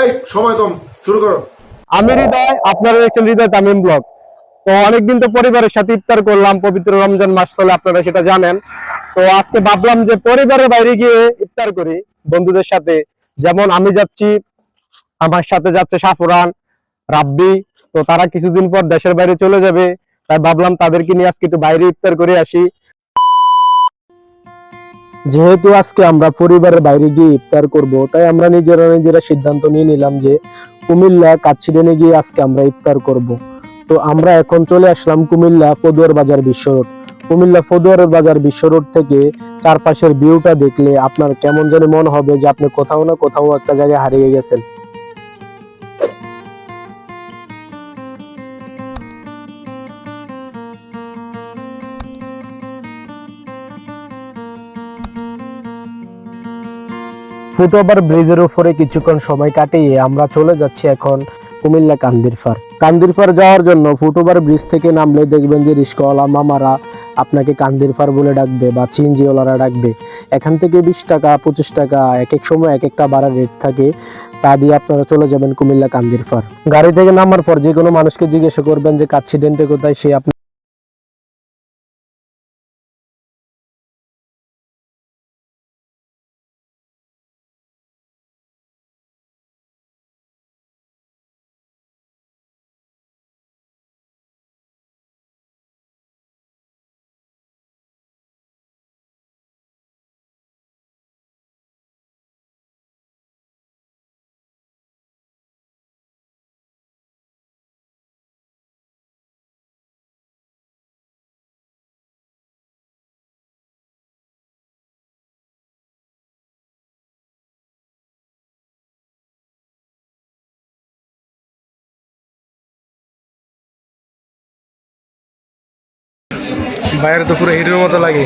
এই সময় কম, শুরু করো। আমি হৃদয়, আপনারা দেখছেন হৃদয় তামিম ব্লগ। তো অনেকদিন তো পরিবারের সাথে ইফতার করলাম, পবিত্র রমজান মাস চলে, আপনারা সেটা জানেন। তো আজকে ভাবলাম যে পরিবারের বাইরে গিয়ে ইফতার করি বন্ধুদের সাথে। যেমন আমি যাচ্ছি, আমার সাথে যাচ্ছে সাফরান, রাব্বি। তো তারা কিছুদিন পর দেশের বাইরে চলে যাবে, তাই ভাবলাম তাদেরকে নিয়ে আজকে একটু বাইরে ইফতার করে আসি। যেহেতু আজকে আমরা পরিবারের বাইরে গিয়ে ইফতার করব, তাই আমরা নিজেরা সিদ্ধান্ত নিয়ে নিলাম যে কুমিল্লা কাচ্চিডেনে গিয়ে আজকে আমরা ইফতার করব। তো আমরা এখন চলে আসলাম কুমিল্লা ফদুয়ার বাজার বিশ্ব রোড। কুমিল্লা ফদুয়ার বাজার বিশ্ব রোড থেকে চারপাশের ভিউটা দেখলে আপনার কেমন জানি মনে হবে যে আপনি কোথাও না কোথাও একটা জায়গায় হারিয়ে গেছেন। ফুটওভার ব্রিজের উপরে কিছুক্ষণ সময় কাটিয়ে আমরা চলে যাচ্ছি এখন কুমিল্লা কান্দিরপাড়। কান্দিরপাড় যাওয়ার জন্য ফুটওভার ব্রিজ থেকে নামলে দেখবেন যে রিস্কাওয়ালা মামারা আপনাকে কান্দিরপাড় বলে ডাকবে বা চিনজিওয়ালারা ডাকবে। এখান থেকে 20 টাকা 25 টাকা এক এক সময় এক একটা ভাড়ার রেট থাকে, তা দিয়ে আপনারা চলে যাবেন কুমিল্লা কান্দিরপাড়। গাড়ি থেকে নামার পর যে কোনো মানুষকে জিজ্ঞাসা করবেন যে কাচ্চিডেন্টে কোথায়, সে বাইরে তো পুরো হিরোর মতো লাগে।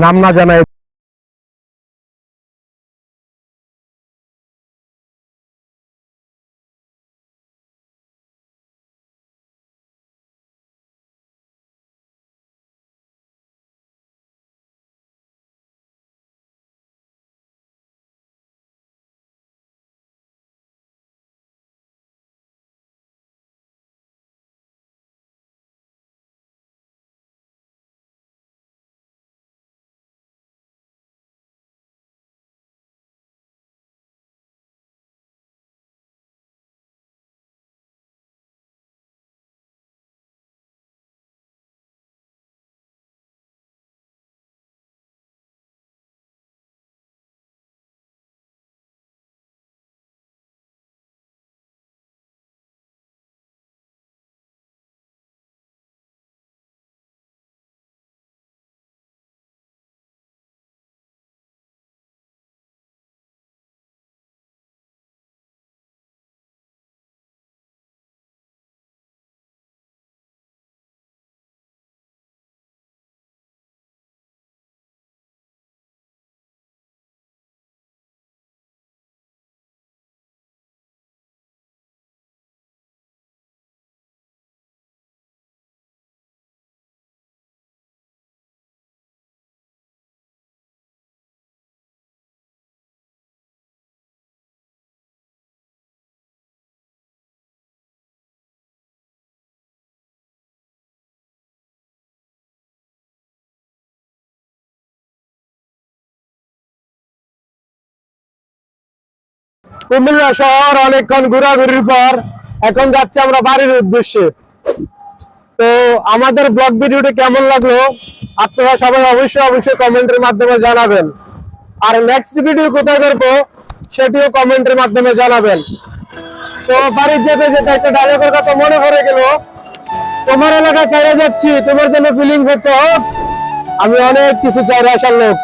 নাম না জানায় কুমিল্লা শহর অনেকক্ষণ ঘোরাঘুরির পর এখন যাচ্ছি আমরা বাড়ির উদ্দেশ্যে। তো আমাদের ব্লগ ভিডিওটি কেমন লাগলো আপনারা সবাই অবশ্যই কমেন্টের মাধ্যমে জানাবেন। আর নেক্সট ভিডিও কোথায় করবো সেটিও কমেন্টের মাধ্যমে জানাবেন। তো বাড়ি যেতে যেতে একটা ডায়লগের কথা মনে পড়ে গেল, তোমার এলাকা চাইরা যাচ্ছি, তোমার জন্য ফিলিংস হচ্ছে আমি অনেক কিছু চাইরা আসার লোক।